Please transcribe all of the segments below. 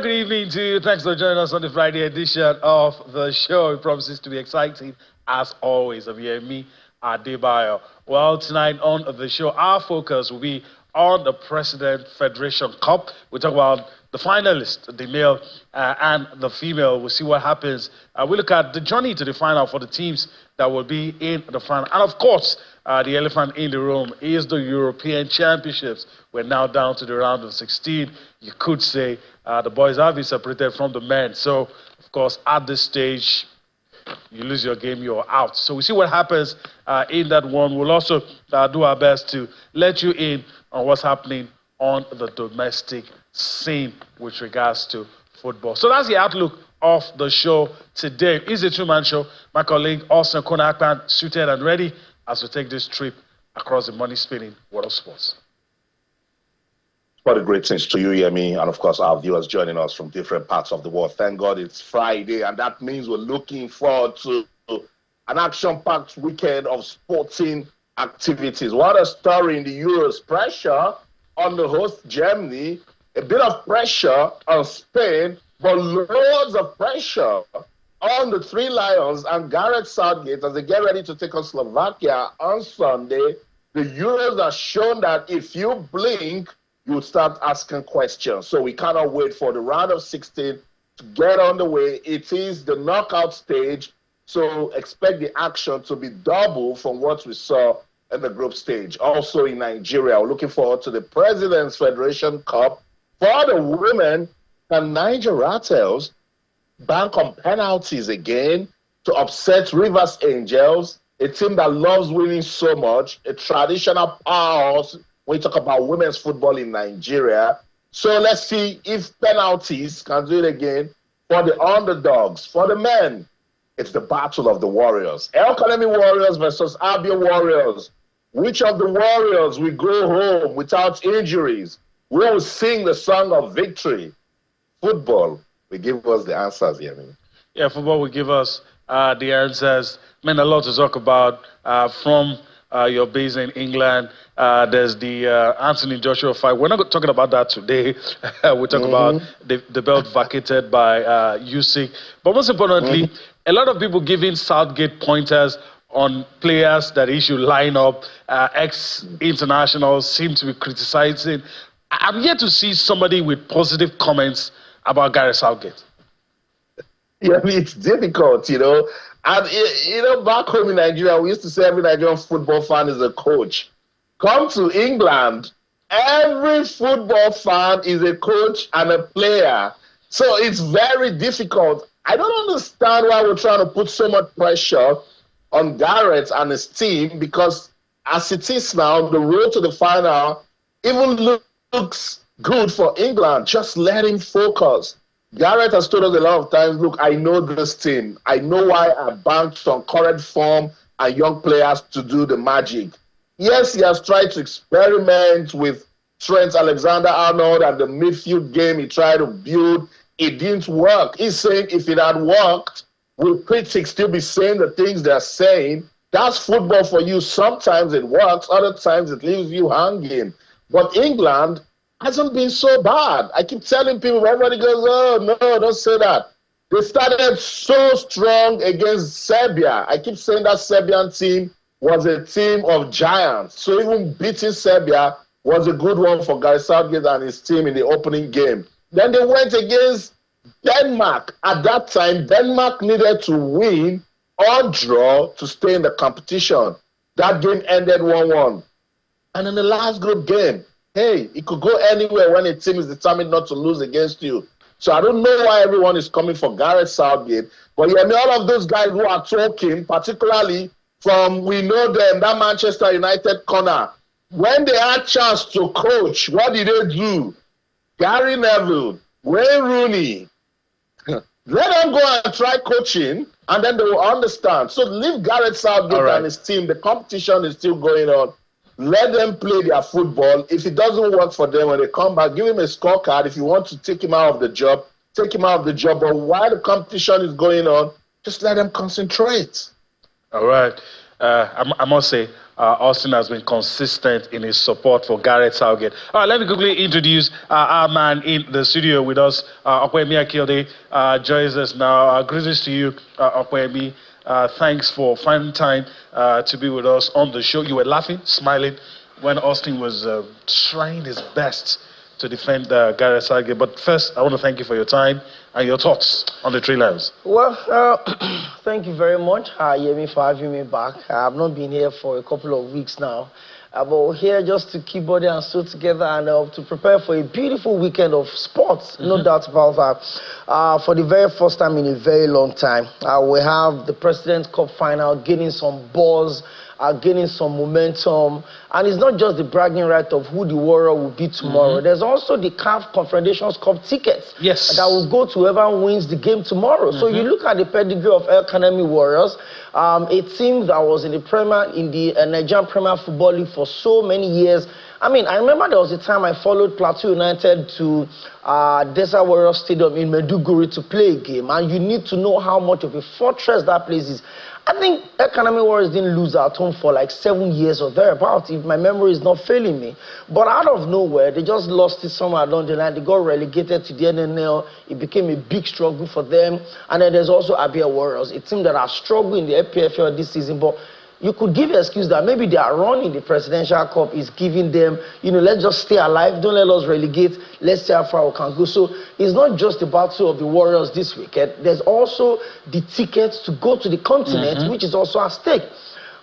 very good evening to you. Thanks for joining us on the Friday edition of the show. It promises to be exciting as always. I'm here, me, Adebayo. Well, tonight on the show, our focus will be on the President Federation Cup. We'll talk about the finalists, the male and the female. We'll see what happens. We'll look at the journey to the final for the teams that will be in the final. And of course, the elephant in the room is the European Championships. We're now down to the round of 16. You could say the boys have been separated from the men. So, of course, at this stage, you lose your game, you're out. So we see what happens in that one. We'll also do our best to let you in on what's happening on the domestic scene with regards to football. So that's the outlook of the show today. It's a two-man show. My colleague, Austin Konakpan, suited and ready as we take this trip across the money-spinning world of sports. What a great things to you, Yemi, and of course our viewers joining us from different parts of the world. Thank God it's Friday, and that means we're looking forward to an action-packed weekend of sporting activities. What a story in the Euros. Pressure on the host Germany, a bit of pressure on Spain, but loads of pressure on the Three Lions and Gareth Southgate as they get ready to take on Slovakia on Sunday. The Euros have shown that if you blink, you start asking questions. So we cannot wait for the round of 16 to get on the way. It is the knockout stage, so expect the action to be double from what we saw in the group stage. Also in Nigeria, we're looking forward to the President's Federation Cup. For the women, can Niger Rattles bank on penalties again to upset Rivers Angels, a team that loves winning so much, a traditional powerhouse when you talk about women's football in Nigeria. So let's see if penalties can do it again for the underdogs. For the men, it's the battle of the Warriors. El Kanemi Warriors versus Abia Warriors. Which of the Warriors will go home without injuries? We will sing the song of victory. Football will give us the answers, Yemi. Yeah, football will give us the answers. Man, a lot to talk about from your base in England. There's the Anthony Joshua fight. We're not talking about that today. We're talking about the belt vacated by Usyk. But most importantly, a lot of people giving Southgate pointers on players that he should line up. Ex-internationals seem to be criticizing. I'm yet to see somebody with positive comments about Gareth Southgate. Yeah, I mean, it's difficult, you know. And, you know, back home in Nigeria, we used to say every Nigerian football fan is a coach. Come to England, every football fan is a coach and a player. So it's very difficult. I don't understand why we're trying to put so much pressure on Gareth and his team, because as it is now, the road to the final even looks good for England. Just let him focus. Gareth has told us a lot of times, look, I know this team. I know why I banked on current form and young players to do the magic. Yes, he has tried to experiment with Trent Alexander-Arnold and the midfield game he tried to build. It didn't work. He's saying if it had worked, will critics still be saying the things they're saying? That's football for you. Sometimes it works, other times it leaves you hanging. But England hasn't been so bad. I keep telling people, everybody goes, oh, no, don't say that. They started so strong against Serbia. I keep saying that Serbian team was a team of giants. So even beating Serbia was a good one for Gareth Southgate and his team in the opening game. Then they went against Denmark. At that time, Denmark needed to win or draw to stay in the competition. That game ended 1-1. And in the last group game, hey, it could go anywhere when a team is determined not to lose against you. So I don't know why everyone is coming for Gareth Southgate. But yeah, all of those guys who are talking, particularly from, we know them, that Manchester United corner, when they had chance to coach, what did they do? Gary Neville, Wayne Rooney, let them go and try coaching, and then they will understand. So leave Gareth Southgate and his team. The competition is still going on. Let them play their football. If it doesn't work for them when they come back, give him a scorecard. If you want to take him out of the job, take him out of the job. But while the competition is going on, just let them concentrate. All right. I must say, Austin has been consistent in his support for Gareth Southgate. All right, let me quickly introduce our man in the studio with us, Okwemi Akiode, joins us now. Greetings to you, Okwemi. Thanks for finding time to be with us on the show. You were laughing, smiling when Austin was trying his best to defend Gareth Southgate. But first, I want to thank you for your time and your thoughts on the Three Lions. Well, thank you very much, Yemi, for having me back. I've not been here for a couple of weeks now. But we're here just to keep body and soul together and to prepare for a beautiful weekend of sports, no doubt about that. For the very first time in a very long time, we have the President's Cup final gaining some buzz, gaining some momentum. And it's not just the bragging right of who the warrior will be tomorrow. There's also the CAF Confederations Cup tickets that will go to whoever wins the game tomorrow. So you look at the pedigree of El Kanemi Warriors, a team that was in the Nigerian Premier Football League for so many years. I mean, I remember there was a time I followed Plateau United to Desert Warriors Stadium in Maiduguri to play a game. And you need to know how much of a fortress that place is. I think El Kanemi Warriors didn't lose at home for like 7 years or thereabouts, if my memory is not failing me. But out of nowhere, they just lost it somewhere along the line. They got relegated to the NNL. It became a big struggle for them. And then there's also Abia Warriors, a team that are struggling in the FPFL this season. But you could give an excuse that maybe their run in the Presidential Cup is giving them, let's just stay alive, don't let us relegate, let's see how far we can go. So it's not just the battle of the Warriors this weekend. There's also the tickets to go to the continent, which is also at stake.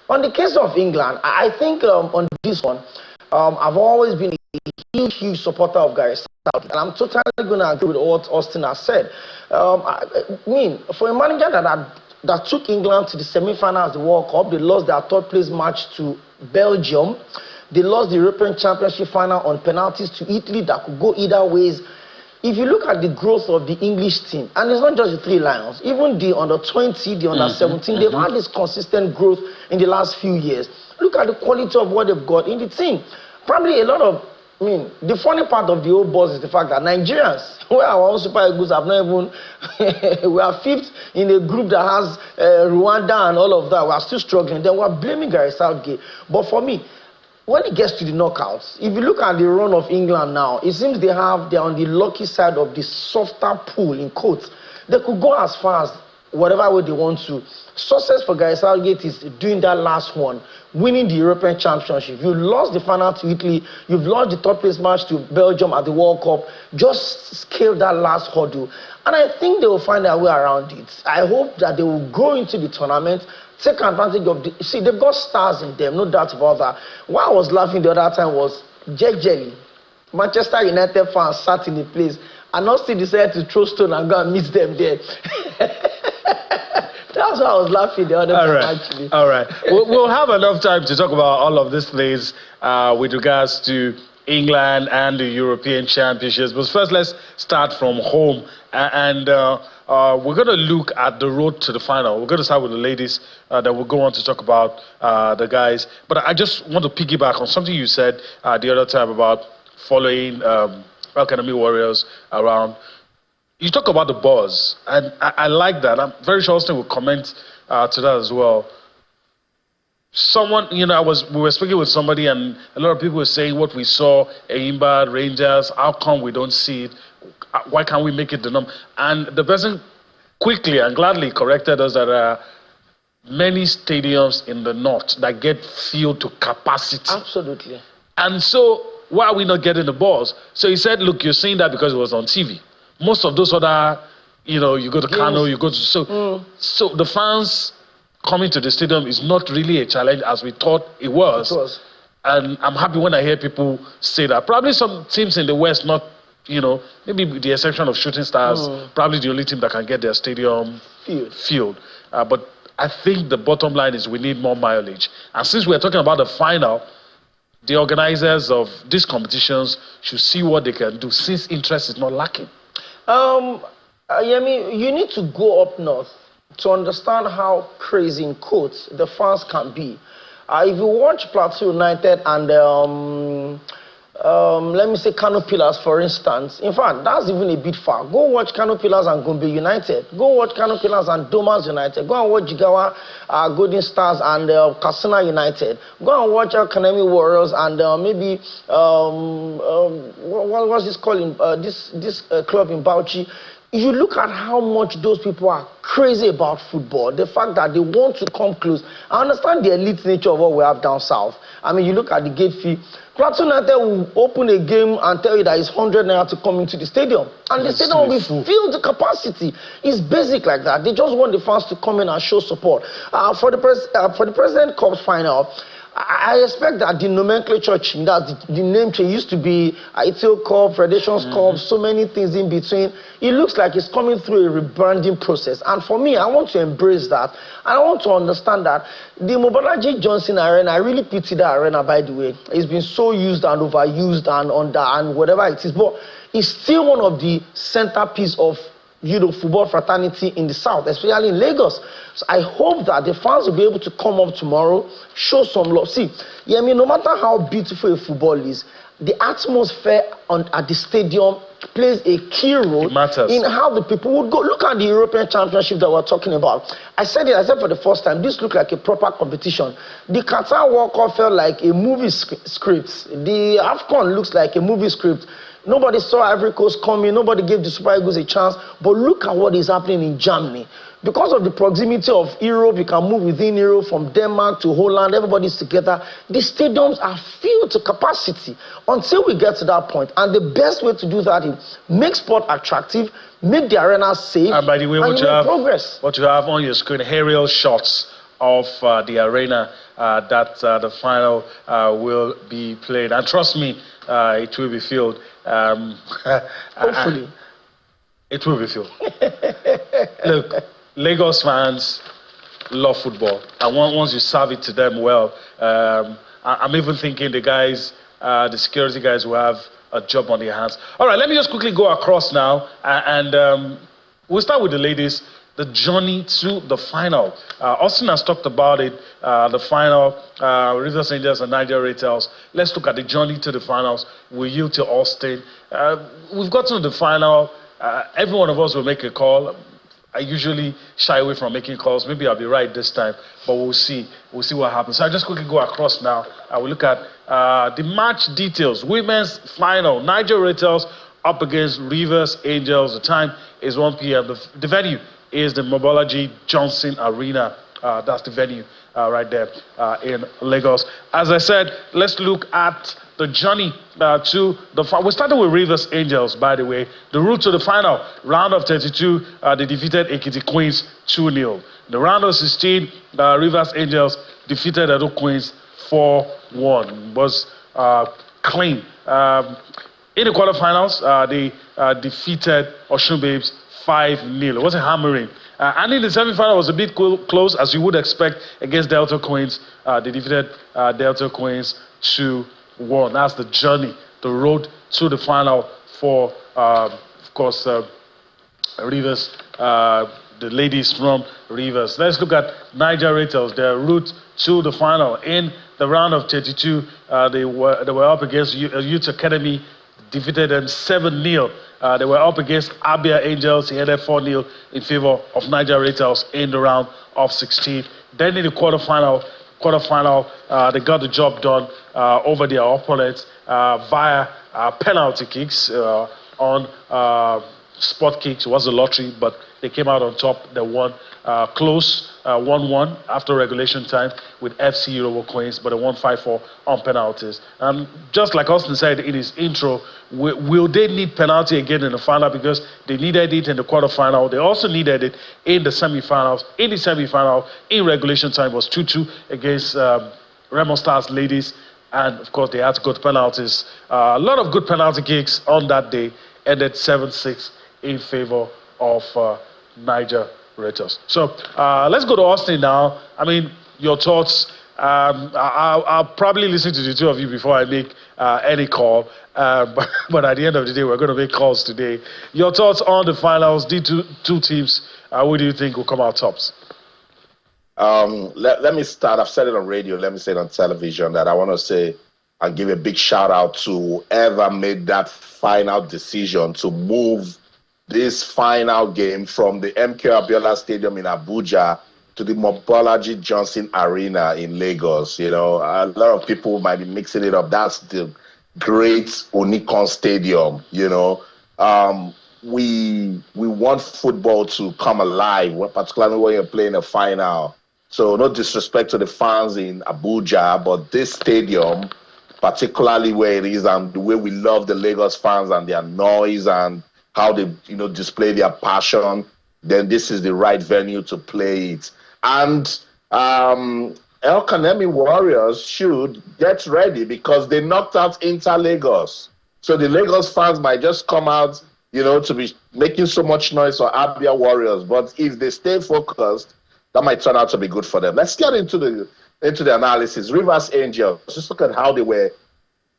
On the case of England, I think on this one, I've always been a huge supporter of Gareth Southgate, and I'm totally going to agree with what Austin has said. I mean, for a manager that took England to the semi-finals of the World Cup, they lost their third-place match to Belgium. They lost the European Championship final on penalties to Italy that could go either ways. If you look at the growth of the English team, and it's not just the Three Lions, even the under-20, the under-17, they've had this consistent growth in the last few years. Look at the quality of what they've got in the team. Probably a lot of, the funny part of the whole buzz is the fact that Nigerians, where our own Super Eagles have not even, we are fifth in a group that has Rwanda and all of that. We are still struggling. Then we are blaming Gareth Southgate. But for me, when it gets to the knockouts, if you look at the run of England now, it seems they're on the lucky side of the softer pool, in quotes. They could go as far as whatever way they want to. Success for Gareth Southgate is doing that last one, winning the European Championship. You lost the final to Italy. You've lost the third-place match to Belgium at the World Cup. Just scale that last hurdle. And I think they will find their way around it. I hope that they will go into the tournament, take advantage of the... See, they've got stars in them, no doubt about that. What I was laughing the other time was Jelly. Manchester United fans sat in the place and not still decided to throw stone and go and meet them there. That's why I was laughing the other time, actually. All right. We'll have enough time to talk about all of these things with regards to England and the European Championships. But first, let's start from home. And we're going to look at the road to the final. We're going to start with the ladies, then we'll go on to talk about the guys. But I just want to piggyback on something you said the other time about following El Kanemi Warriors around. You talk about the buzz, and I like that. I'm very sure Austin will comment to that as well. Someone, we were speaking with somebody, and a lot of people were saying what we saw, Eimba, Rangers, how come we don't see it? Why can't we make it the norm? And the person quickly and gladly corrected us that there are many stadiums in the north that get filled to capacity. Absolutely. And so, why are we not getting the buzz? So he said, look, you're saying that because it was on TV. Most of those other, you go to Kano, you go to... So the fans coming to the stadium is not really a challenge as we thought it was. And I'm happy when I hear people say that. Probably some teams in the West not, maybe with the exception of Shooting Stars, probably the only team that can get their stadium filled. But I think the bottom line is we need more mileage. And since we're talking about the final, the organizers of these competitions should see what they can do since interest is not lacking. Yemi, you need to go up north to understand how crazy, in quotes, the fans can be. If you watch Plateau United and let me say Kano Pillars, for instance. In fact, that's even a bit far. Go watch Kano Pillars and Gombe United. Go watch Kano Pillars and Domas United. Go and watch Jigawa Golden Stars and Katsina United. Go and watch Kanemi Warriors and maybe what's this calling? This club in Bauchi. You look at how much those people are crazy about football, the fact that they want to come close. I understand the elite nature of what we have down south. I mean, you look at the gate fee. Plateau United will open a game and tell you that it's 100 naira to come into the stadium. And the stadium will be filled to capacity. It's basic like that. They just want the fans to come in and show support. For the President Cup final, I expect that the nomenclature change, that the name change used to be ITO Cup, Federations Cup, so many things in between. It looks like it's coming through a rebranding process. And for me, I want to embrace that. And I want to understand that the Mobolaji Johnson Arena, I really pity that arena, by the way. It's been so used and overused and whatever it is. But it's still one of the centerpiece of football fraternity in the south, especially in Lagos. So I hope that the fans will be able to come up tomorrow, show some love. See, no matter how beautiful a football is, the atmosphere at the stadium plays a key role in how the people would go. Look at the European Championship that we're talking about. I said for the first time, this looked like a proper competition. The Qatar World Cup felt like a movie script. The AFCON looks like a movie script. Nobody saw Ivory Coast coming. Nobody gave the Super Eagles a chance. But look at what is happening in Germany. Because of the proximity of Europe, you can move within Europe from Denmark to Holland. Everybody's together. The stadiums are filled to capacity until we get to that point. And the best way to do that is make sport attractive, make the arena safe, and by the way, what you have on your screen, aerial shots of the arena that the final will be played. And trust me, it will be filled. Hopefully. It will be filled. Look, Lagos fans love football. And once you serve it to them well, I'm even thinking the security guys will have a job on their hands. All right, let me just quickly go across now. And we'll start with the ladies. The journey to the final. Austin has talked about it, the final, Rivers Angels and Niger Rattles. Let's look at the journey to the finals. We yield to Austin. We've gotten to the final. Every one of us will make a call. I usually shy away from making calls. Maybe I'll be right this time, but we'll see. We'll see what happens. So I'll just quickly go across now. We'll look at the match details. Women's final. Niger Rattles up against Rivers Angels. The time is 1 p.m. The venue is the Mobolaji Johnson Arena. That's the venue right there in Lagos. As I said, let's look at the journey to the final. We started with Rivers Angels, by the way. The route to the final, round of 32, they defeated Ekiti Queens 2-0. The round of 16, Rivers Angels defeated Edo Queens 4-1. Was clean. In the quarterfinals, they defeated Osun Babes 5-0. It was a hammering. And in the semi-final, it was a bit close, as you would expect, against Delta Queens. They defeated Delta Queens 2-1. That's the journey, the road to the final for, of course, Rivers, the ladies from Rivers. Let's look at Niger Rattles, their route to the final. In the round of 32, they were up against Youth Academy, defeated them 7-0. They were up against Abia Angels. He headed 4-0 in favor of Niger Rattles in the round of 16. Then in the quarterfinal, they got the job done over their opponents via penalty kicks on spot kicks. It was a lottery, but they came out on top. They won close 1-1 after regulation time with FC Eurobo Queens, but they won 5-4 on penalties. Just like Austin said in his intro, will they need penalty again in the final? Because they needed it in the quarterfinal. They also needed it in the semifinals. In the semifinal, in regulation time, was 2-2 against Remo Stars ladies. And of course, they had to go to penalties. A lot of good penalty kicks on that day. Ended 7-6 in favor of Niger Rattles. So let's go to Austin now. I mean, your thoughts. I'll probably listen to the two of you before I make any call. But at the end of the day, we're going to make calls today. Your thoughts on the finals, the two teams. Who do you think will come out tops? Let me start. I've said it on radio. Let me say it on television that I want to say and give a big shout out to whoever made that final decision to move this final game from the MK Abiola Stadium in Abuja to the Mobolaji Johnson Arena in Lagos. You know, a lot of people might be mixing it up. That's the great Onikon Stadium. You know, we want football to come alive, particularly when you're playing a final. So no disrespect to the fans in Abuja, but this stadium, particularly where it is and the way we love the Lagos fans and their noise and how they, display their passion, then this is the right venue to play it. And El Kanemi Warriors should get ready because they knocked out Inter Lagos. So the Lagos fans might just come out, to be making so much noise for Abia Warriors. But if they stay focused, that might turn out to be good for them. Let's get into the analysis. Rivers Angels, just look at how they were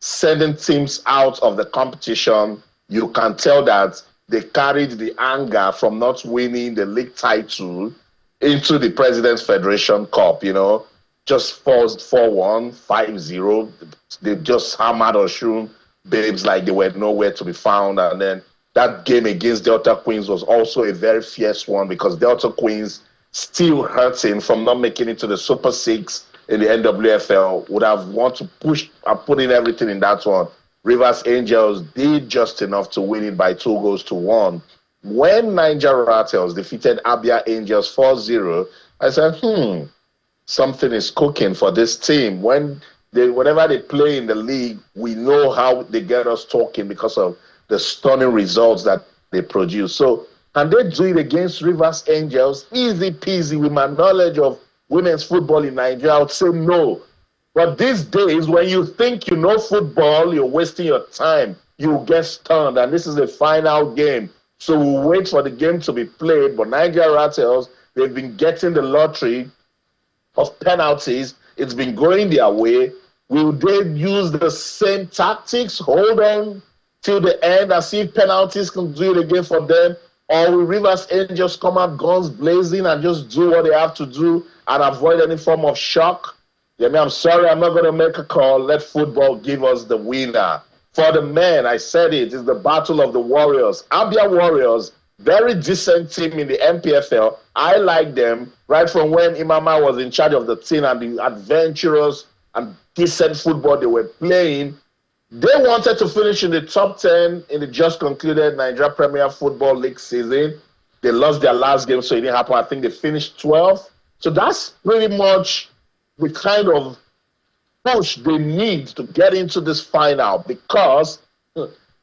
sending teams out of the competition. You can tell that they carried the anger from not winning the league title into the President's Federation Cup, just 4-1, 5-0. They just hammered Osun babes like they were nowhere to be found. And then that game against Delta Queens was also a very fierce one because Delta Queens, still hurting from not making it to the Super 6 in the NWFL, would have want to push and put in everything in that one. Rivers Angels did just enough to win it by 2-1. When Niger Rattles defeated Abia Angels 4-0, I said, something is cooking for this team. Whenever they play in the league, we know how they get us talking because of the stunning results that they produce. So, can they do it against Rivers Angels? Easy peasy. With my knowledge of women's football in Nigeria, I would say no. But these days, when you think you know football, you're wasting your time. You get stunned, and this is the final game. So we'll wait for the game to be played. But Niger Rattles, they've been getting the lottery of penalties. It's been going their way. Will they use the same tactics? Hold on till the end and see if penalties can do it again for them. Or will Rivers Angels come out guns blazing and just do what they have to do and avoid any form of shock? I'm sorry, I'm not going to make a call. Let football give us the winner. For the men, I said it's the battle of the Warriors. Abia Warriors, very decent team in the MPFL. I like them right from when Imama was in charge of the team and the adventurous and decent football they were playing. They wanted to finish in the top 10 in the just concluded Nigeria Premier Football League season. They lost their last game, so it didn't happen. I think they finished 12th. So that's pretty much the kind of push they need to get into this final because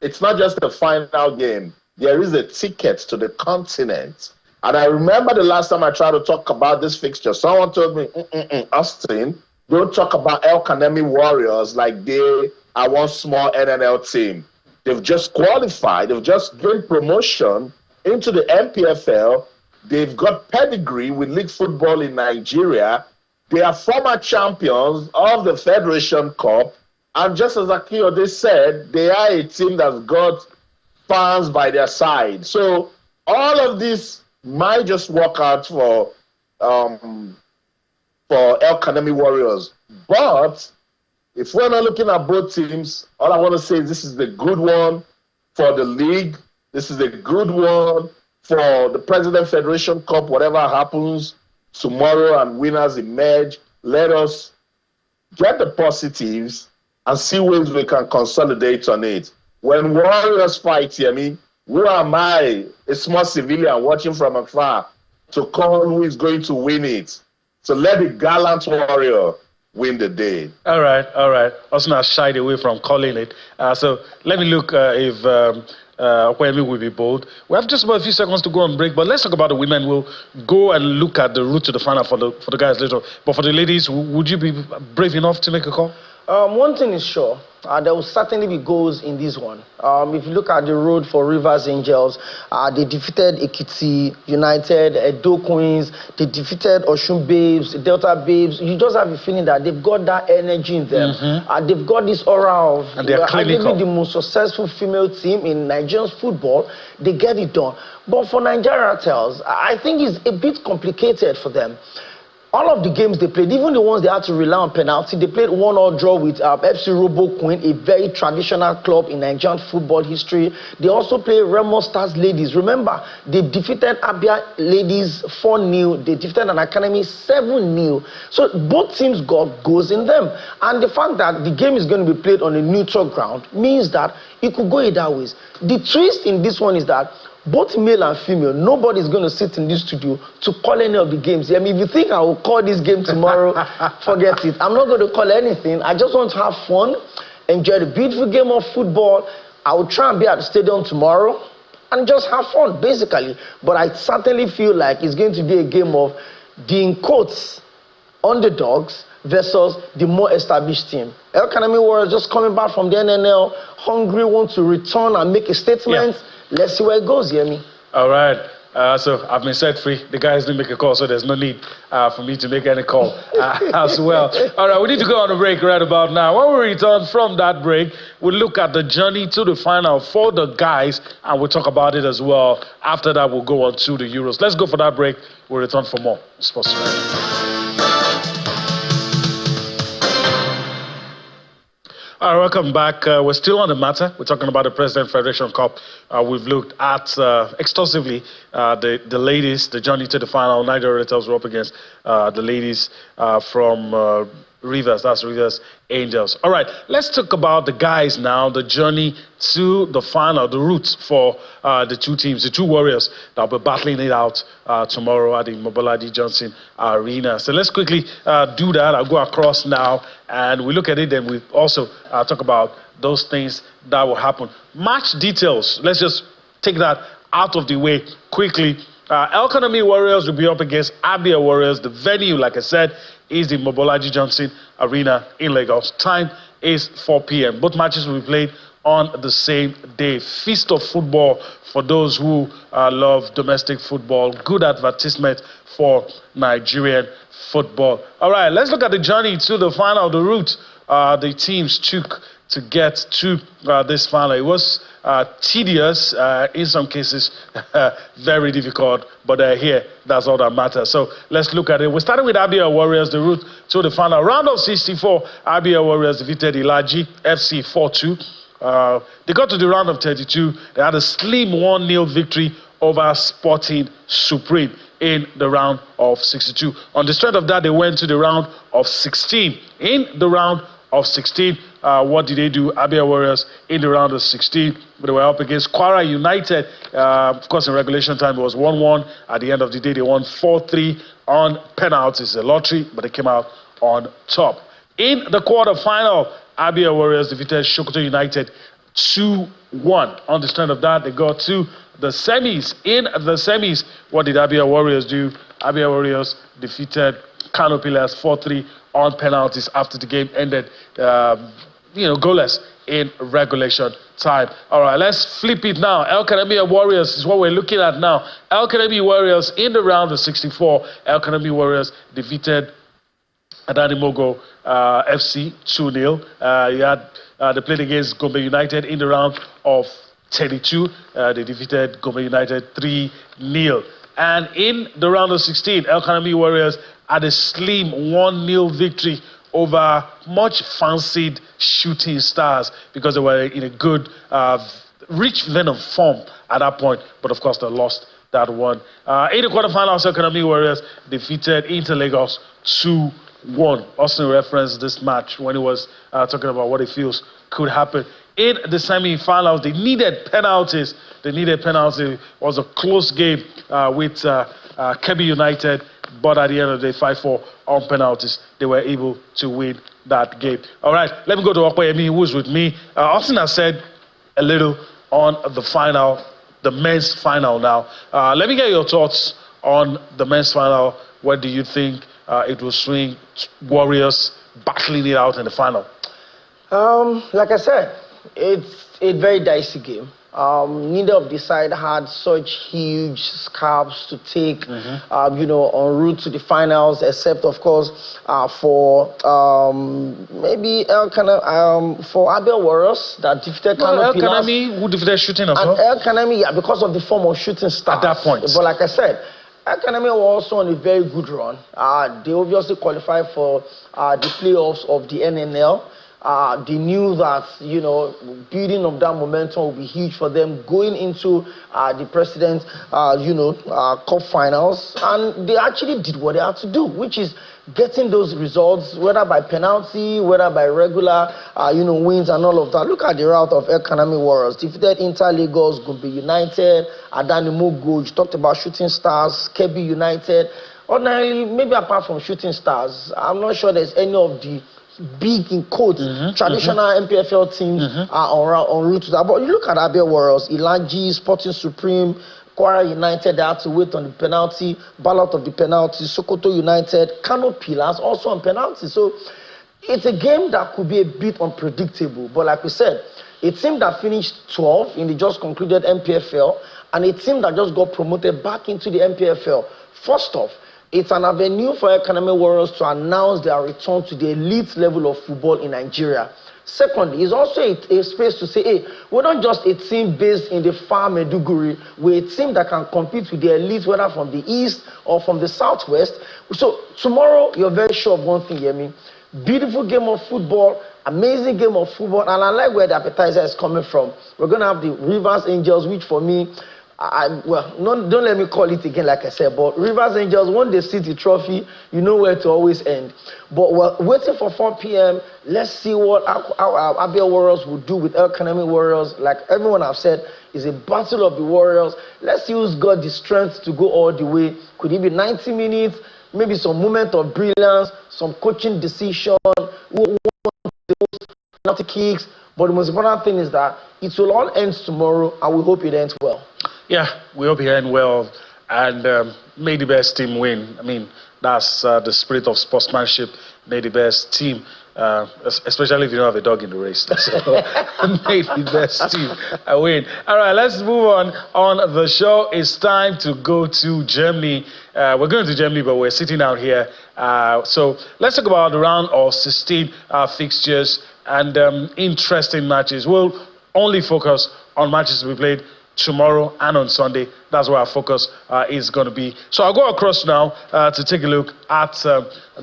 it's not just a final game. There is a ticket to the continent. And I remember the last time I tried to talk about this fixture, someone told me, Austin, don't talk about El Kanemi Warriors like they are one small NNL team. They've just qualified. They've just gained promotion into the MPFL. They've got pedigree with league football in Nigeria. They are former champions of the Federation Cup. And just as Akiyode said, they are a team that's got fans by their side. So all of this might just work out for El Kanemi Warriors. But if we're not looking at both teams, all I want to say is this is the good one for the league. This is a good one for the President Federation Cup, whatever happens tomorrow and winners emerge. Let us get the positives and see ways we can consolidate on it. When Warriors fight, who am I, a small civilian watching from afar, to call who is going to win it? So let the gallant Warrior win the day. All right. Also, I shied away from calling it. So let me look if Kwemi will be bold. We have just about a few seconds to go on break, but let's talk about the women. We'll go and look at the route to the final for the guys later. But for the ladies, would you be brave enough to make a call? One thing is sure, there will certainly be goals in this one. If you look at the road for Rivers Angels, they defeated Ekiti United, Edo Queens, they defeated Osun Babes, Delta Babes. You just have a feeling that they've got that energy in them. They've got this aura of and they're clinical. The most successful female team in Nigerian football. They get it done. But for Nigeria Tels, I think it's a bit complicated for them. all of the games they played, even the ones they had to rely on penalty, they played 1-1 draw with FC Robo Queen, a very traditional club in Nigerian football history. They also played Remo Stars Ladies. Remember, they defeated Abia Ladies 4-0. They defeated an Academy 7-0. So both teams got goals in them. And the fact that the game is going to be played on a neutral ground means that it could go either ways. The twist in this one is that both male and female, nobody's going to sit in this studio to call any of the games. I mean, if you think I will call this game tomorrow, forget it. I'm not going to call anything. I just want to have fun, enjoy the beautiful game of football. I will try and be at the stadium tomorrow and just have fun, basically. But I certainly feel like it's going to be a game of the, in quotes, underdogs versus the more established team. El Kanami Warriors just coming back from the NNL, hungry, want to return and make a statement. Yeah. Let's see where it goes, Yemi. All right. So I've been set free. The guys didn't make a call, so there's no need for me to make any call as well. All right, we need to go on a break right about now. When we return from that break, we'll look at the journey to the final for the guys, and we'll talk about it as well. After that, we'll go on to the Euros. Let's go for that break. We'll return for more Sports Today. All right, welcome back. We're still on the matter. We're talking about the President Federation Cup. We've looked at extensively the ladies, the journey to the final. Nigeria Red Devils were up against the ladies from Rivers. That's Rivers Angels. All right, let's talk about the guys now, the journey to the final, the route for the two teams, the two Warriors that will be battling it out tomorrow at the Mobolaji Johnson Arena. So let's quickly do that. I'll go across now and we look at it, and we also talk about those things that will happen. Match details, let's just take that out of the way quickly. El Kanami Warriors will be up against Abia Warriors. The venue, like I said, is the Mobolaji Johnson Arena in Lagos. Time is 4 p.m. Both matches will be played on the same day. Feast of football for those who love domestic football. Good advertisement for Nigerian football. All right, let's look at the journey to the final, the route the teams took to get to this final. It was tedious, in some cases, very difficult, but here, that's all that matters. So let's look at it. We're starting with Abia Warriors, the route to the final. Round of 64, Abia Warriors defeated Ilaji FC 4-2. They got to the round of 32. They had a slim 1-0 victory over Sporting Supreme in the round of 62. On the strength of that, they went to the round of 16. In the round of 16, what did they do? Abia Warriors in the round of 16, they were up against Kwara United. Of course, in regulation time, it was 1-1. At the end of the day, they won 4-3 on penalties. It's a lottery, but they came out on top. In the quarterfinal, Abia Warriors defeated Sokoto United 2-1. On the strength of that, they got to the semis. In the semis, what did Abia Warriors do? Abia Warriors defeated Kano Pillars 4-3 on penalties after the game ended, goalless in regulation time. All right, let's flip it now. El Kanami Warriors is what we're looking at now. El Kanami Warriors in the round of 64. El Kanami Warriors defeated Adanimogo FC 2-0. They played against Gombe United in the round of 32. They defeated Gombe United 3-0. And in the round of 16, El Kanami Warriors had a slim 1-0 victory over much fancied Shooting Stars because they were in a good, rich vein of form at that point. But of course, they lost that one. In the quarterfinals, El Kanami Warriors defeated Inter Lagos 2-1. Austin referenced this match when he was talking about what he feels could happen. In the semi-finals, they needed penalties. It was a close game with Kebbi United, but at the end of the day, 5-4 on penalties. They were able to win that game. All right, let me go to Okoyemi, who's with me. Austin has said a little on the final, the men's final now. Let me get your thoughts on the men's final. What do you think it will swing Warriors battling it out in the final? Like I said, it's a very dicey game. Neither of the side had such huge scalps to take, en route to the finals, except, of course, for maybe for Abia Warriors that defeated Kano Pillars. El Kanami, who defeated Shooting as well? And El Kanami, yeah, because of the form of Shooting Stars. At that point. But like I said, Academy were also on a very good run. They obviously qualified for the playoffs of the NNL. They knew that, building of that momentum will be huge for them going into the President's, Cup finals. And they actually did what they had to do, which is getting those results, whether by penalty, whether by regular, wins and all of that. Look at the route of Academy Warriors. Defeated Inter Lagos, Gombe United, Adani Mogo. You talked about Shooting Stars, Kebbi United. Ordinarily, maybe apart from Shooting Stars, I'm not sure there's any of the big in quotes traditional MPFL teams are en route to that. But you look at Abia Warriors, Ilanji, Sporting Supreme, Kwara United, they had to wait on the penalty, ballot of the penalty, Sokoto United, Kano Pillars also on penalty. So it's a game that could be a bit unpredictable. But like we said, a team that finished 12 in the just concluded MPFL and a team that just got promoted back into the MPFL. First off, it's an avenue for Academy Warriors to announce their return to the elite level of football in Nigeria. Secondly, it's also a space to say, hey, we're not just a team based in the far Meduguri. We're a team that can compete with the elite, whether from the east or from the southwest. So tomorrow, you're very sure of one thing, Yemi. Beautiful game of football, amazing game of football, and I like where the appetizer is coming from. We're going to have the Rivers Angels, which for me, don't let me call it again, like I said, but Rivers Angels, when they see the trophy, you know where to always end. But we're waiting for 4 p.m. Let's see what our Abia Warriors will do with El Kanemi Warriors. Like everyone I've said, it's a battle of the Warriors. Let's see who's got the strength to go all the way. Could it be 90 minutes? Maybe some moment of brilliance, some coaching decision, who wants the most penalty kicks. But the most important thing is that it will all end tomorrow, and we hope it ends well. Yeah, we hope you end well, and may the best team win. I mean, that's the spirit of sportsmanship. May the best team, especially if you don't have a dog in the race. So, may the best team win. All right, let's move on the show. It's time to go to Germany. We're going to Germany, but we're sitting out here. So let's talk about the round of 16 fixtures and interesting matches. We'll only focus on matches we played tomorrow and on Sunday. That's where our focus is going to be. So I'll go across now to take a look at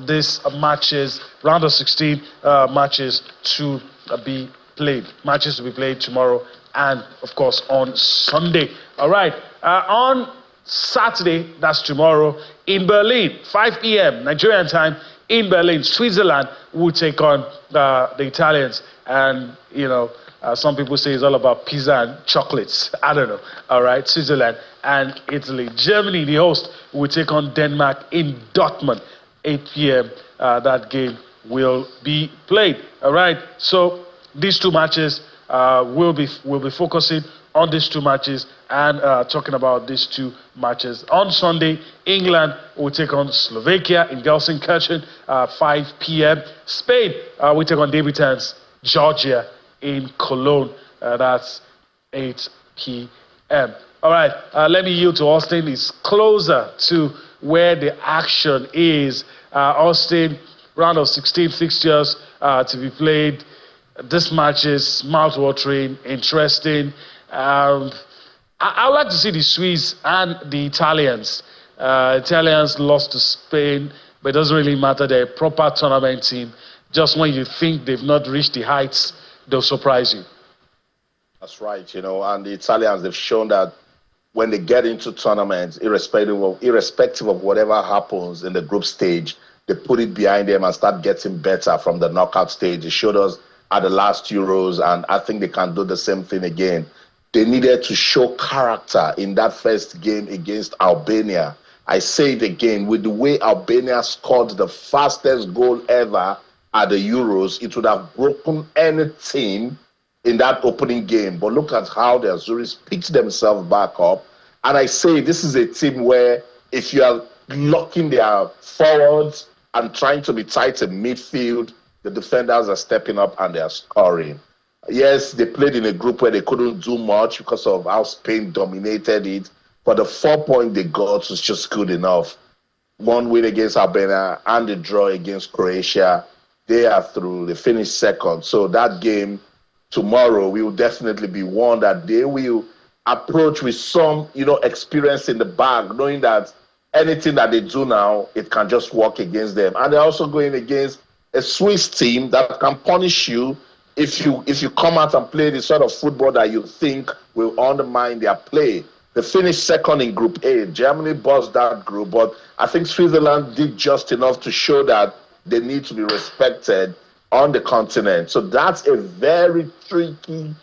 these matches, round of 16 matches to be played. Matches to be played tomorrow and, of course, on Sunday. All right. On Saturday, that's tomorrow, in Berlin, 5 p.m. Nigerian time, in Berlin, Switzerland will take on the Italians. And, some people say it's all about pizza and chocolates. I don't know. All right, Switzerland and Italy. Germany, the host, will take on Denmark in Dortmund, 8 p.m. That game will be played. All right, so these two matches we'll be focusing on these two matches and talking about these two matches. On Sunday, England will take on Slovakia in Gelsenkirchen, 5 p.m. Spain will take on debutants Georgia in Cologne. That's 8 p.m. All right, let me yield to Austin. It's closer to where the action is. Austin, round of 16 fixtures to be played. This match is mouth-watering, interesting. I'd like to see the Swiss and the Italians. Italians lost to Spain, but it doesn't really matter. They're a proper tournament team. Just when you think they've not reached the heights, they'll surprise you. That's right, and the Italians, they've shown that when they get into tournaments, irrespective of whatever happens in the group stage, they put it behind them and start getting better from the knockout stage. They showed us at the last Euros, and I think they can do the same thing again. They needed to show character in that first game against Albania. I say it again, with the way Albania scored the fastest goal ever at the Euros, it would have broken any team in that opening game. But look at how the Azuris picked themselves back up. And I say this is a team where if you are locking their forwards and trying to be tight in midfield, the defenders are stepping up and they are scoring. Yes, they played in a group where they couldn't do much because of how Spain dominated it. But the 4 point they got was just good enough. One win against Albania and the draw against Croatia. They are through. They finished second. So that game tomorrow will definitely be one that they will approach with some, experience in the bag, knowing that anything that they do now, it can just work against them. And they're also going against a Swiss team that can punish you if you come out and play the sort of football that you think will undermine their play. They finished second in Group A. Germany bossed that group, but I think Switzerland did just enough to show that they need to be respected on the continent. So that's a very tricky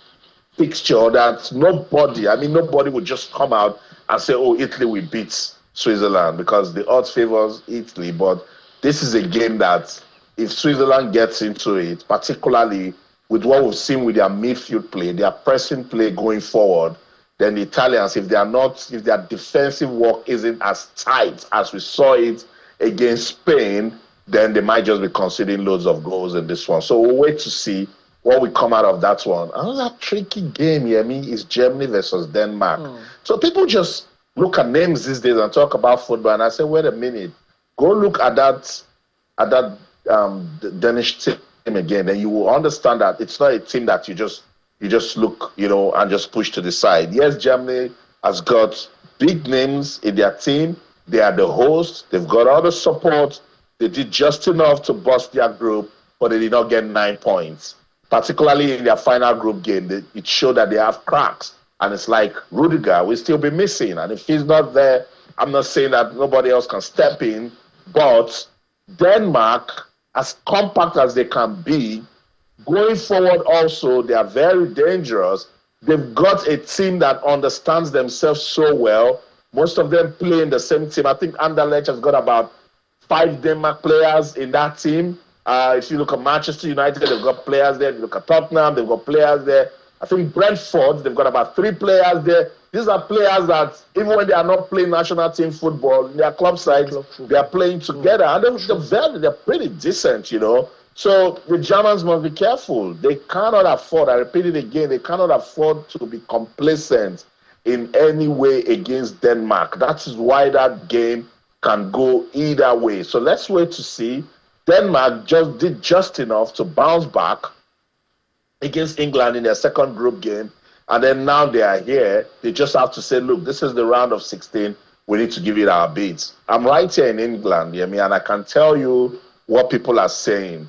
fixture that nobody would just come out and say, oh, Italy will beat Switzerland, because the odds favors Italy. But this is a game that if Switzerland gets into it, particularly with what we've seen with their midfield play, their pressing play going forward, then the Italians, if their defensive work isn't as tight as we saw it against Spain, then they might just be conceding loads of goals in this one. So we'll wait to see what will come out of that one. Another tricky game, Yemi, is Germany versus Denmark. So people just look at names these days and talk about football, and I say, wait a minute, go look at that Danish team again, and you will understand that it's not a team that you just look, and just push to the side. Yes, Germany has got big names in their team. They are the host. They've got all the support. They did just enough to bust their group, but they did not get 9 points. Particularly in their final group game, it showed that they have cracks. And it's like Rudiger will still be missing. And if he's not there, I'm not saying that nobody else can step in, but Denmark, as compact as they can be, going forward also, they are very dangerous. They've got a team that understands themselves so well. Most of them play in the same team. I think Anderlecht has got about 5 Denmark players in that team. If you look at Manchester United, they've got players there. If you look at Tottenham, they've got players there. I think Brentford, they've got about 3 players there. These are players that, even when they are not playing national team football, in their club sides, they are playing together. And they're pretty decent, So the Germans must be careful. They cannot afford, I repeat it again, they cannot afford to be complacent in any way against Denmark. That is why that game can go either way. So let's wait to see. Denmark just did just enough to bounce back against England in their second group game. And then now they are here. They just have to say, look, this is the round of 16. We need to give it our beats. I'm right here in England, and I can tell you what people are saying.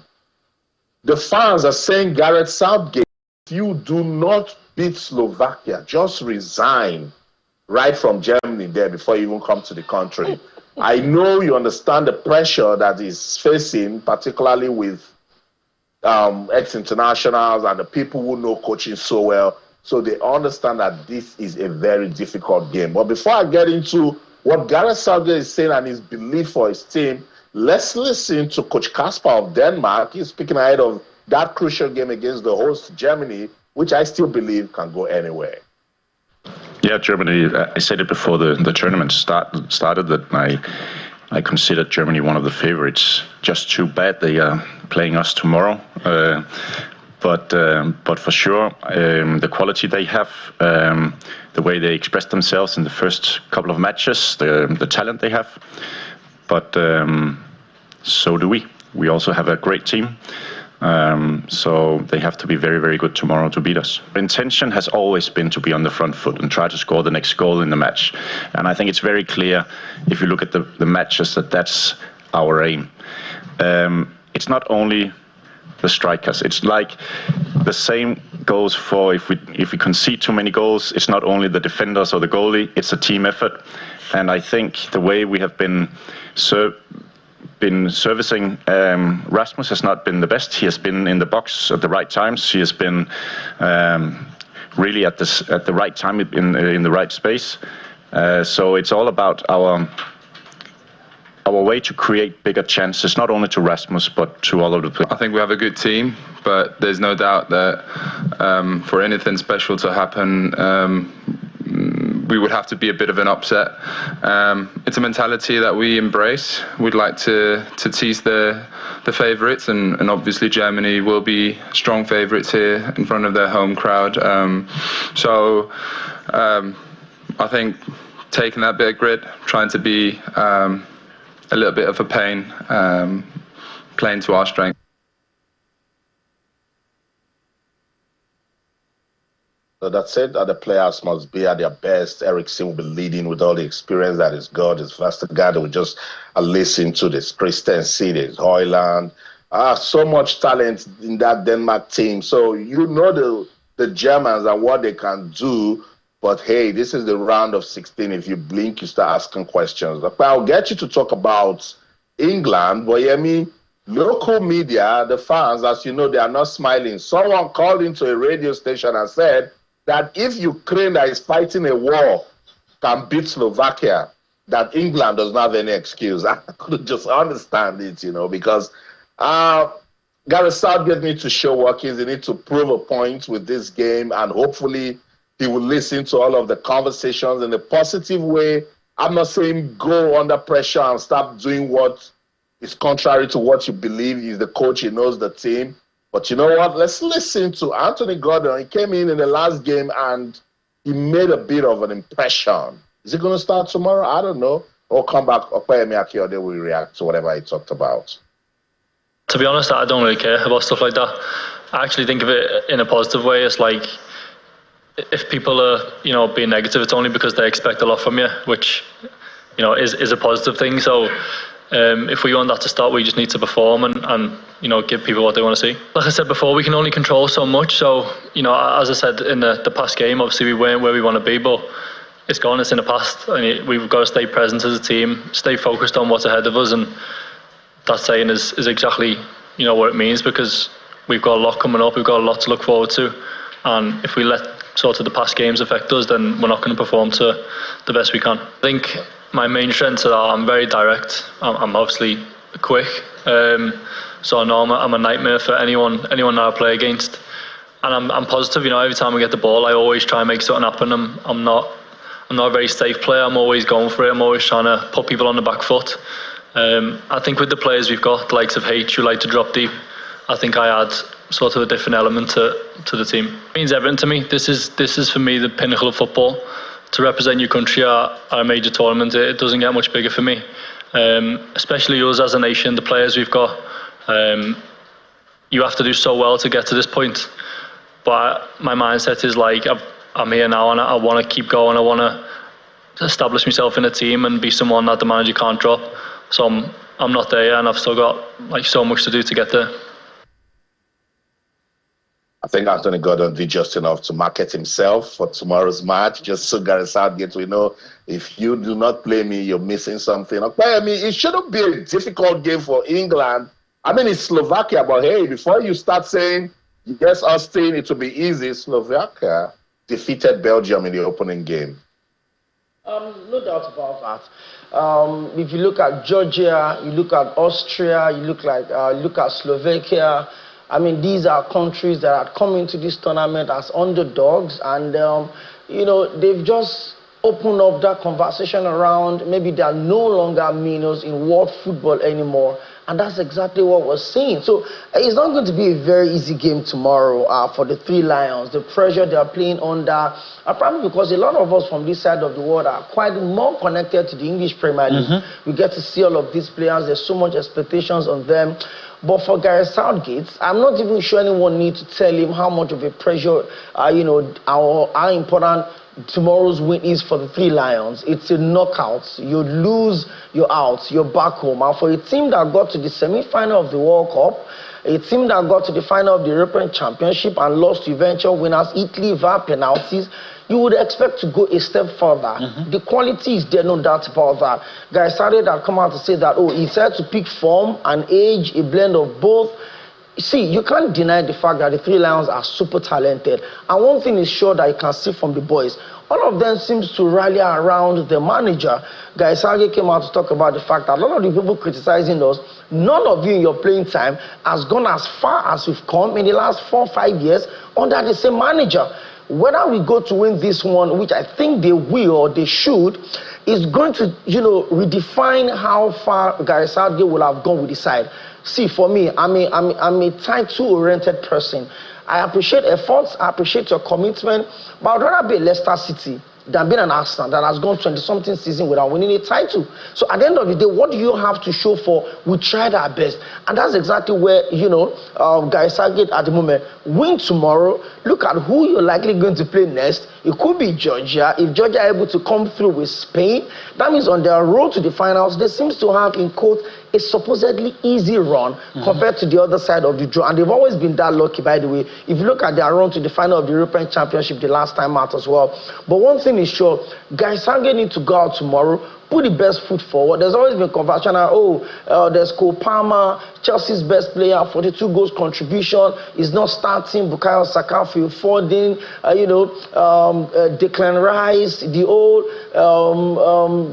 The fans are saying, Gareth Southgate, if you do not beat Slovakia, just resign right from Germany there before you even come to the country. I know you understand the pressure that is facing, particularly with ex-internationals and the people who know coaching so well. So they understand that this is a very difficult game. But before I get into what Gareth Southgate is saying and his belief for his team, let's listen to Coach Kasper of Denmark. He's speaking ahead of that crucial game against the host Germany, which I still believe can go anywhere. Yeah, Germany, I said it before the tournament started that I considered Germany one of the favorites. Just too bad they are playing us tomorrow. But for sure, the quality they have, the way they express themselves in the first couple of matches, the talent they have. But so do we. We also have a great team. So they have to be very, very good tomorrow to beat us. Our intention has always been to be on the front foot and try to score the next goal in the match. And I think it's very clear, if you look at the matches, that's our aim. It's not only the strikers. It's like the same goes for if we concede too many goals, it's not only the defenders or the goalie, it's a team effort. And I think the way we have been servicing Rasmus has not been the best. He has been in the box at the right times. He has been really at the right time in the right space. So it's all about our way to create bigger chances, not only to Rasmus but to all of the players. I think we have a good team, but there's no doubt that for anything special to happen, we would have to be a bit of an upset. It's a mentality that we embrace. We'd like to tease the favourites, and obviously Germany will be strong favourites here in front of their home crowd. So I think taking that bit of grit, trying to be a little bit of a pain, playing to our strength. So that's it. The players must be at their best. Ericsson will be leading with all the experience that he's got. His Vestergaard will just listen to this Christensen, this Hoyland. So much talent in that Denmark team. So you know the Germans and what they can do. But hey, this is the round of 16. If you blink, you start asking questions. But I'll get you to talk about England. But I mean, local media, the fans, as you know, they are not smiling. Someone called into a radio station and said that if Ukraine that is fighting a war can beat Slovakia, that England does not have any excuse. I couldn't just understand it, because Gareth Southgate needs to show workings. He needs to prove a point with this game, and hopefully he will listen to all of the conversations in a positive way. I'm not saying go under pressure and start doing what is contrary to what you believe. He's the coach, he knows the team. But you know what? Let's listen to Anthony Gordon. He came in the last game and he made a bit of an impression. Is he going to start tomorrow? I don't know. Or come back, Opeyemi Akinode will react to whatever he talked about. To be honest, I don't really care about stuff like that. I actually think of it in a positive way. It's like, if people are, being negative, it's only because they expect a lot from you, which, is a positive thing. So if we want that to start, we just need to perform and give people what they want to see. Like I said before, we can only control so much. So, as I said in the past game, obviously we weren't where we want to be, but it's gone, it's in the past. And we've got to stay present as a team, stay focused on what's ahead of us. And that saying is exactly, what it means, because we've got a lot coming up, we've got a lot to look forward to. And if we let sort of the past games affect us, then we're not going to perform to the best we can. I think my main strengths are I'm very direct. I'm obviously quick, so I know I'm a nightmare for anyone that I play against. And I'm positive. Every time I get the ball, I always try and make something happen. I'm not a very safe player. I'm always going for it. I'm always trying to put people on the back foot. I think with the players we've got, the likes of H, who like to drop deep, I think I add sort of a different element to the team. It means everything to me. This is for me the pinnacle of football. To represent your country at a major tournament, it doesn't get much bigger for me. Especially us as a nation, the players we've got. You have to do so well to get to this point. But my mindset is like, I'm here now and I want to keep going. I want to establish myself in a team and be someone that the manager can't drop. So I'm not there yet, and I've still got so much to do to get there. I think Anthony Gordon did just enough to market himself for tomorrow's match, just so Gareth Southgate will know, if you do not play me, you're missing something. I mean, it shouldn't be a difficult game for England. I mean, it's Slovakia, but hey, before you start saying, yes, Austin, it will be easy, Slovakia defeated Belgium in the opening game. No doubt about that. If you look at Georgia, you look at Austria, you look at Slovakia. I mean, these are countries that are coming to this tournament as underdogs, and they've just opened up that conversation around maybe they are no longer minnows in world football anymore. And that's exactly what we're seeing. So it's not going to be a very easy game tomorrow for the Three Lions. The pressure they are playing under, probably because a lot of us from this side of the world are quite more connected to the English Premier League. We get to see all of these players. There's so much expectations on them. But for Gareth Southgate, I'm not even sure anyone needs to tell him how much of a pressure, how important tomorrow's win is for the Three Lions. It's a knockout. You lose, you're out, you're back home. And for a team that got to the semi-final of the World Cup, a team that got to the final of the European Championship and lost to eventual winners Italy via penalties, you would expect to go a step further. The quality is there, no doubt about that. Guys started that come out to say that, he said to pick form and age, a blend of both. See, you can't deny the fact that the Three Lions are super talented. And one thing is sure that you can see from the boys, all of them seems to rally around the manager. Guys, Sage came out to talk about the fact that a lot of the people criticizing us, none of you in your playing time has gone as far as we've come in the last 4 or 5 years under the same manager. Whether we go to win this one, which I think they will or they should, is going to, redefine how far Gareth Southgate will have gone with the side. See, for me, I'm a title-oriented person. I appreciate efforts, I appreciate your commitment, but I'd rather be Leicester City than being an Arsenal that has gone 20-something season without winning a title. So at the end of the day, what do you have to show for? We tried our best. And that's exactly where, Guy Southgate at the moment, win tomorrow, look at who you're likely going to play next. It could be Georgia. If Georgia are able to come through with Spain, that means on their road to the finals, they seem to have, in quote, a supposedly easy run compared to the other side of the draw. And they've always been that lucky, by the way. If you look at their run to the final of the European Championship the last time out as well. But one thing is sure, guys, Southgate need to go out tomorrow, put the best foot forward. There's always been conversation, there's Cole Palmer, Chelsea's best player, 42 goals contribution, is not starting. Bukayo Saka, Phil Foden, Declan Rice, the old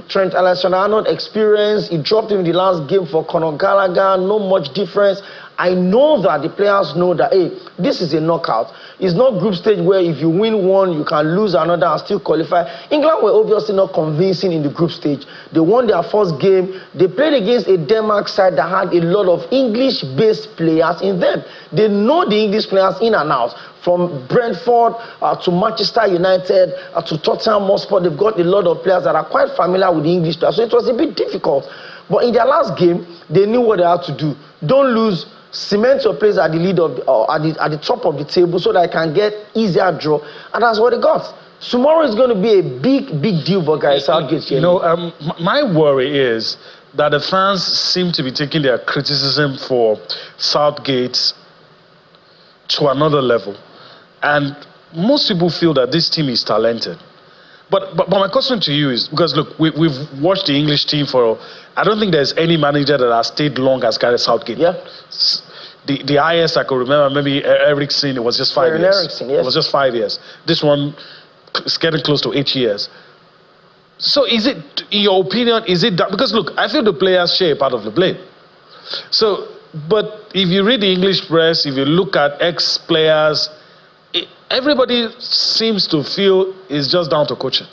Trent Alexander-Arnold experience. He dropped him in the last game for Conor Gallagher, no much difference. I know that the players know that, hey, this is a knockout. It's not group stage where if you win one, you can lose another and still qualify. England were obviously not convincing in the group stage. They won their first game. They played against a Denmark side that had a lot of English-based players in them. They know the English players in and out. From Brentford to Manchester United to Tottenham Hotspur, they've got a lot of players that are quite familiar with the English players. So it was a bit difficult. But in their last game, they knew what they had to do. Don't lose. Cement your place at the lead of at the top of the table so that I can get easier draw, and that's what they got. Tomorrow is going to be a big deal for guys Southgate. My worry is that the fans seem to be taking their criticism for Southgate to another level, and most people feel that this team is talented. But my question to you is, because look, we've watched the English team for, I don't think there's any manager that has stayed long as Gareth Southgate. Yeah. The highest I could remember, maybe Ericsson, it was just 5 years. Ericsson, yes. It was just 5 years. This one is getting close to 8 years. So is it, in your opinion, is it that? Because look, I feel the players share a part of the blame. So, but if you read the English press, if you look at ex-players, everybody seems to feel it's just down to coaching.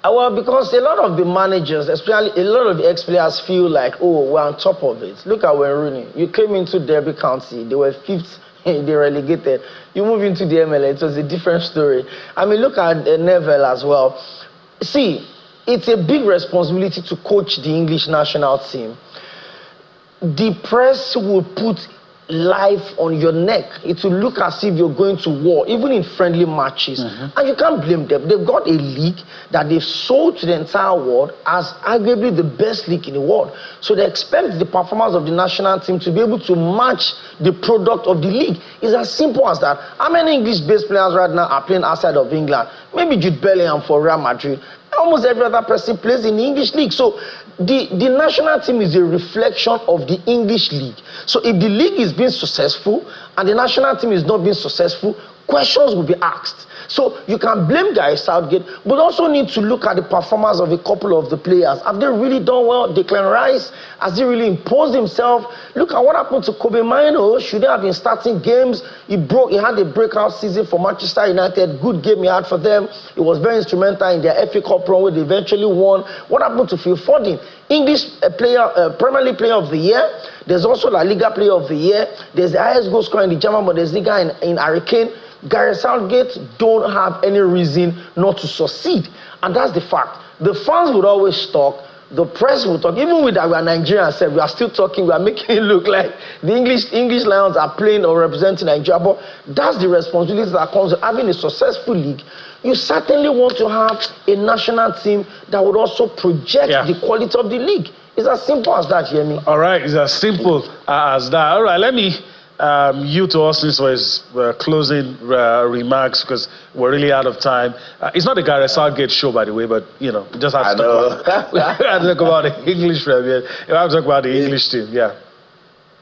Well, because a lot of the managers, especially a lot of the ex-players, feel like, oh, we're on top of it. Look at Wayne Rooney. You came into Derby County, they were 5th, they relegated. You move into the MLS, it was a different story. I mean, look at Neville as well. See, it's a big responsibility to coach the English national team. The press will put life on your neck. It will look as if you're going to war, even in friendly matches. And you can't blame them. They've got a league that they've sold to the entire world as arguably the best league in the world. So they expect the performance of the national team to be able to match the product of the league. It's as simple as that. How many English-based players right now are playing outside of England? Maybe Jude Bellingham for Real Madrid. Almost every other person plays in the English league. So the national team is a reflection of the English league. So if the league is being successful and the national team is not being successful, questions will be asked. So you can blame Gareth Southgate, but also need to look at the performance of a couple of the players. Have they really done well? Declan Rice, has he really imposed himself? Look at what happened to Kobe Mainoo. Should he have been starting games? He had a breakout season for Manchester United. Good game he had for them. He was very instrumental in their FA Cup run where they eventually won. What happened to Phil Foden? English Premier League Player of the Year. There's also La Liga Player of the Year. There's the highest goal scorer in the German Bundesliga in Hurricane. Gareth Southgate don't have any reason not to succeed. And that's the fact. The fans would always talk. The press will talk. Even with our Nigerians, we are still talking. We are making it look like the English Lions are playing or representing Nigeria. But that's the responsibility that comes with having a successful league. You certainly want to have a national team that would also project the quality of the league. It's as simple as that, Yemi. All right, it's as simple as that. All right, let me yield to Austin for his closing remarks, because we're really out of time. It's not a Gareth Southgate show, by the way, but we just have to talk about the English Premier. We have to talk about the English team. Yeah,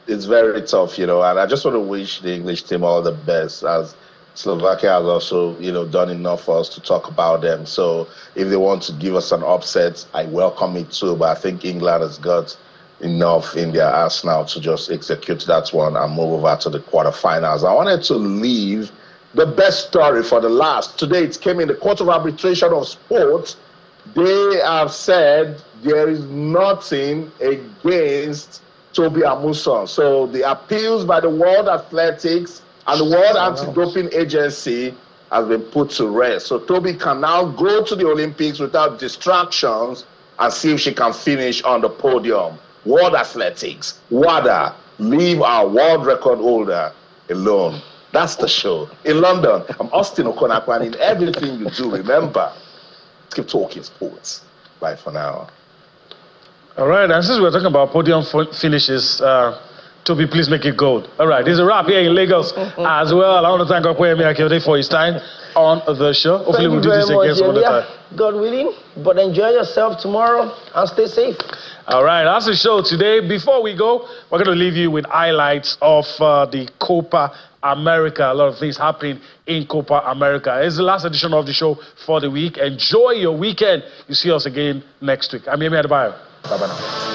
it's very tough, and I just want to wish the English team all the best, as Slovakia has also, done enough for us to talk about them. So if they want to give us an upset, I welcome it too. But I think England has got enough in their arsenal to just execute that one and move over to the quarterfinals. I wanted to leave the best story for the last. Today it came in the Court of Arbitration of Sport. They have said there is nothing against Toby Amusan. So the appeals by the World Athletics and the World Anti-Doping Agency has been put to rest. So Toby can now go to the Olympics without distractions and see if she can finish on the podium. World Athletics, WADA, leave our world record holder alone. That's the show. In London, I'm Austin Okonakwa, and in everything you do, remember, keep talking sports. Bye for now. All right, and since we're talking about podium finishes, Toby, please make it gold. All right, there's a wrap here in Lagos as well. I want to thank Okoyemi Akeode for his time on the show. Hopefully we'll do this again some other time. God willing, but enjoy yourself tomorrow and stay safe. All right, that's the show today. Before we go, we're going to leave you with highlights of the Copa America. A lot of things happening in Copa America. It's the last edition of the show for the week. Enjoy your weekend. You see us again next week. I'm Yemi Adebayo. Bye-bye now.